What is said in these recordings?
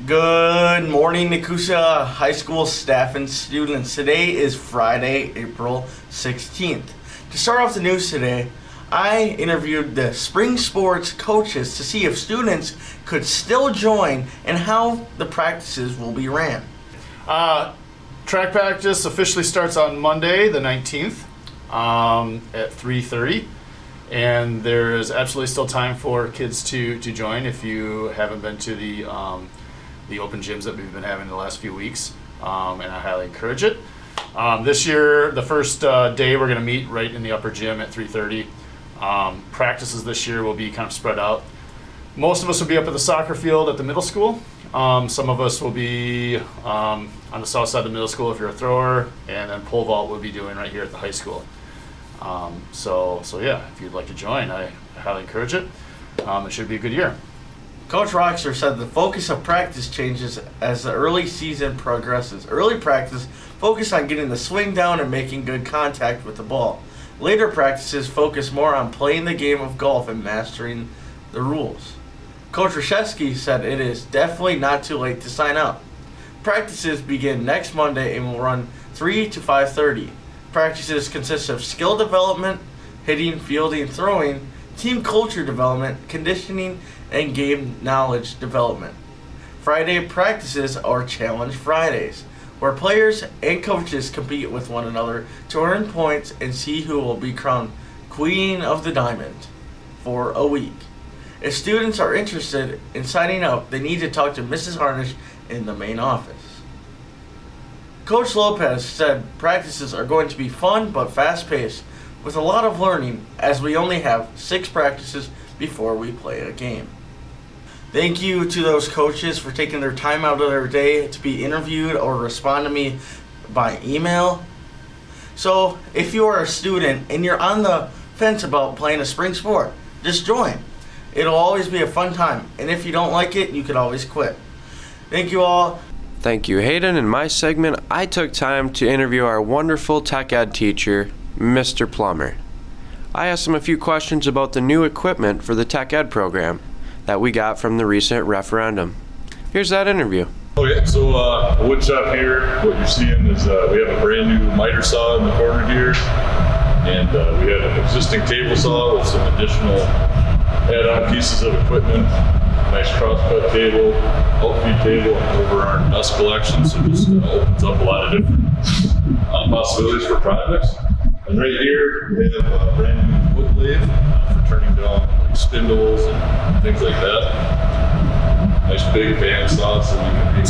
Good morning, Nakusha High School staff and students. Today is Friday, April 16th. To start off the news today, I interviewed the spring sports coaches to see if students could still join and how the practices will be ran. Track practice officially starts on Monday, the 19th, at 3:30. And there is absolutely still time for kids to join if you haven't been to the open gyms that we've been having the last few weeks, and I highly encourage it. This year, the first day, we're going to meet right in the upper gym at 3:30. Practices this year will be kind of spread out. Most of us will be up at the soccer field at the middle school. Some of us will be on the south side of the middle school if you're a thrower, and then pole vault we'll be doing right here at the high school. So yeah, if you'd like to join, I highly encourage it. It should be a good year. Coach Roxer said the focus of practice changes as the early season progresses. Early practice focus on getting the swing down and making good contact with the ball. Later practices focus more on playing the game of golf and mastering the rules. Coach Rashevsky said it is definitely not too late to sign up. Practices begin next Monday and will run 3 to 5:30. Practices consist of skill development, hitting, fielding, throwing, team culture development, conditioning, and game knowledge development. Friday practices are Challenge Fridays, where players and coaches compete with one another to earn points and see who will be crowned Queen of the Diamond for a week. If students are interested in signing up, they need to talk to Mrs. Harnish in the main office. Coach Lopez said practices are going to be fun but fast-paced with a lot of learning, as we only have 6 practices before we play a game. Thank you to those coaches for taking their time out of their day to be interviewed or respond to me by email. So if you are a student and you're on the fence about playing a spring sport, just join. It'll always be a fun time, and if you don't like it, you can always quit. Thank you all. Thank you, Hayden. In my segment, I took time to interview our wonderful tech ed teacher, Mr. Plummer. I asked him a few questions about the new equipment for the tech ed program that we got from the recent referendum. Here's that interview. Okay, so wood shop here, what you're seeing is we have a brand new miter saw in the corner here, and we have an existing table saw with some additional add-on pieces of equipment, nice cross-cut table, outfeed table, and over-arm dust collection, so this opens up a lot of different possibilities for projects. And right here, we have a brand new wood lathe for turning down like spindles and things like that. Nice big bandsaw, so you can make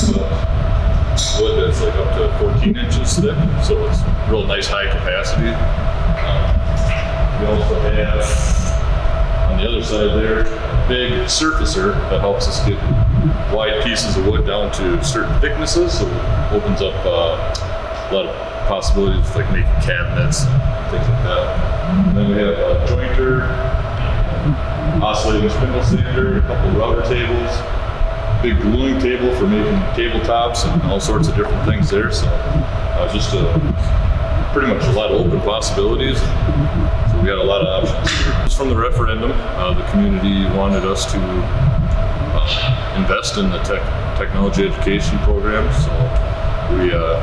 wood that's like up to 14 inches thick, so it's real nice high capacity. We also have on the other side there a big surfacer that helps us get wide pieces of wood down to certain thicknesses, so it opens up a lot of possibilities like making cabinets and things like that. And then we have a jointer, oscillating spindle sander, a couple of router tables, big gluing table for making tabletops and all sorts of different things there. So just pretty much a lot of open possibilities. So we got a lot of options. Just from the referendum, the community wanted us to invest in the technology education program. So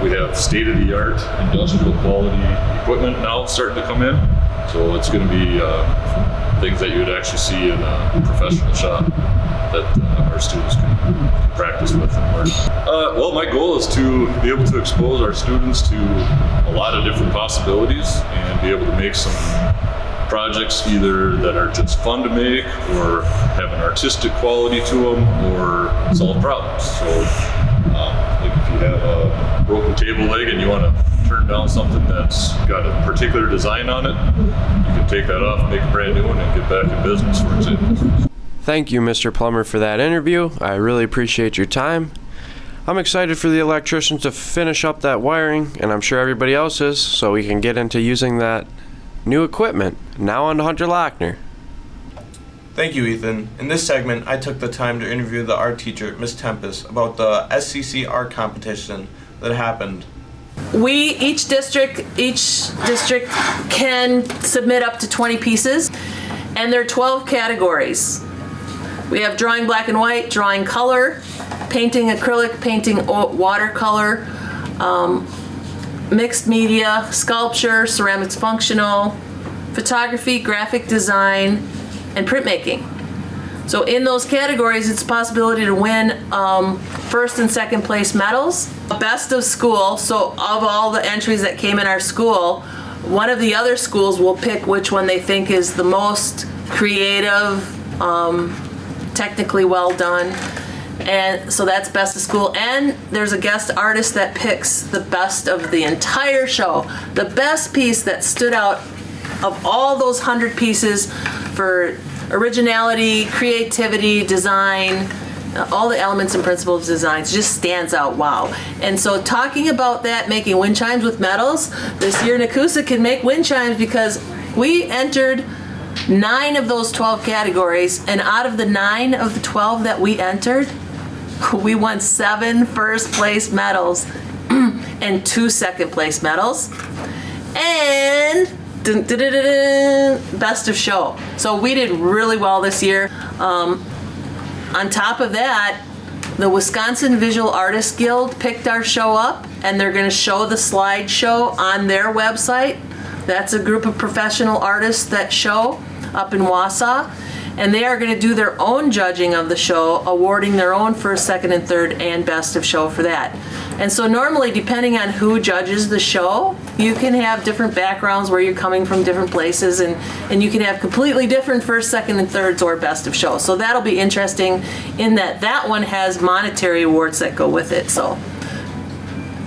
we have state-of-the-art industrial quality equipment now starting to come in. So it's going to be things that you would actually see in a professional shop that our students can practice with and learn. Well, my goal is to be able to expose our students to a lot of different possibilities and be able to make some projects either that are just fun to make or have an artistic quality to them or solve problems. So like if you have a broken table leg and you want to turn down something that's got a particular design on it, you can take that off, make a brand new one, and get back in business, for example. Thank you, Mr. Plummer, for that interview. I really appreciate your time. I'm excited for the electricians to finish up that wiring, and I'm sure everybody else is, so we can get into using that new equipment. Now on to Hunter Lochner. Thank you, Ethan. In this segment, I took the time to interview the art teacher, Ms. Tempest, about the SCC art competition that happened. Each district can submit up to 20 pieces, and there are 12 categories. We have drawing black and white, drawing color, painting acrylic, painting watercolor, mixed media, sculpture, ceramics functional, photography, graphic design, and printmaking. So in those categories, it's a possibility to win first and second place medals. Best of school, so of all the entries that came in our school, one of the other schools will pick which one they think is the most creative, technically well done. And so that's best of school. And there's a guest artist that picks the best of the entire show. The best piece that stood out of all those 100 pieces for originality, creativity, design, all the elements and principles of designs just stands out. Wow. And so talking about that, making wind chimes with medals, this year Nekoosa can make wind chimes because we entered 9 of those 12 categories, and out of the 9 of the 12 that we entered, we won 7 first place medals and 2 second place medals. And best of show. So we did really well this year. On top of that, the Wisconsin Visual Artists Guild picked our show up, and they're going to show the slideshow on their website. That's a group of professional artists that show up in Wausau, and they are going to do their own judging of the show, awarding their own first, second, and third, and best of show for that. And so normally, depending on who judges the show, you can have different backgrounds where you're coming from different places, and you can have completely different first, second, and thirds or best of show. So that'll be interesting in that one has monetary awards that go with it. So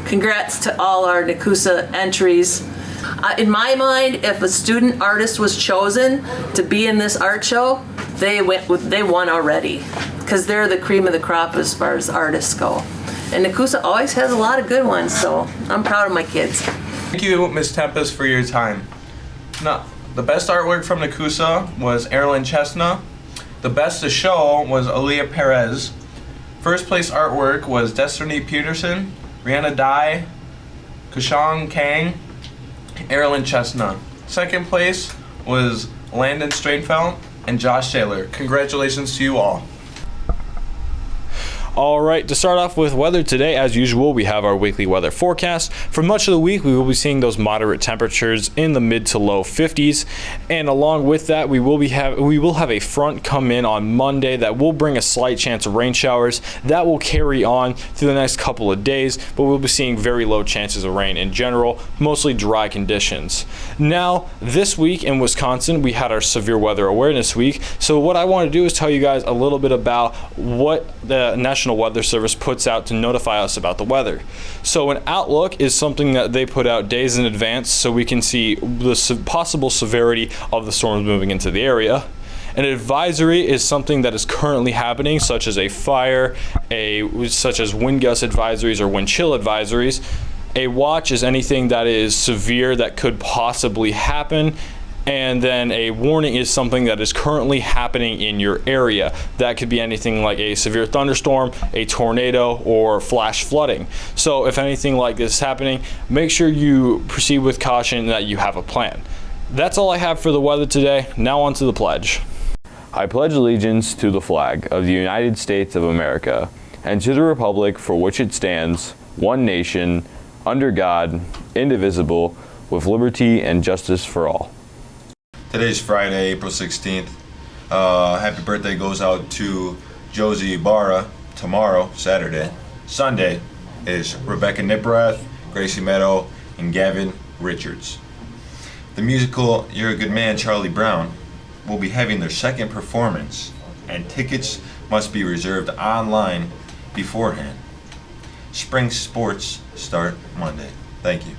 congrats to all our Nekoosa entries. In my mind, if a student artist was chosen to be in this art show, they won already, because they're the cream of the crop as far as artists go. And Nekoosa always has a lot of good ones, so I'm proud of my kids. Thank you, Ms. Tempest, for your time. Now, the best artwork from Nekoosa was Erilyn Chesna. The best of show was Aaliyah Perez. First place artwork was Destiny Peterson, Rihanna Dai, Kushang Kang, Erilyn Chesna. Second place was Landon Strainfeld and Josh Taylor. Congratulations to you all. All right, to start off with weather today, as usual, we have our weekly weather forecast. For much of the week, we will be seeing those moderate temperatures in the mid to low 50s. And along with that, we will have a front come in on Monday that will bring a slight chance of rain showers. That will carry on through the next couple of days, but we'll be seeing very low chances of rain in general, mostly dry conditions. Now, this week in Wisconsin, we had our Severe Weather Awareness Week. So what I want to do is tell you guys a little bit about what the National Weather Service puts out to notify us about the weather. So an outlook is something that they put out days in advance so we can see the possible severity of the storms moving into the area. An advisory is something that is currently happening, such as a fire, such as wind gust advisories or wind chill advisories. A watch is anything that is severe that could possibly happen. And then a warning is something that is currently happening in your area. That could be anything like a severe thunderstorm, a tornado, or flash flooding. So if anything like this is happening, make sure you proceed with caution and that you have a plan. That's all I have for the weather today. Now on to the pledge. I pledge allegiance to the flag of the United States of America and to the republic for which it stands, one nation, under God, indivisible, with liberty and justice for all. Today's Friday, April 16th. Happy birthday goes out to Josie Ibarra. Tomorrow, Saturday. Sunday is Rebecca Niprath, Gracie Meadow, and Gavin Richards. The musical You're a Good Man, Charlie Brown will be having their second performance, and tickets must be reserved online beforehand. Spring sports start Monday. Thank you.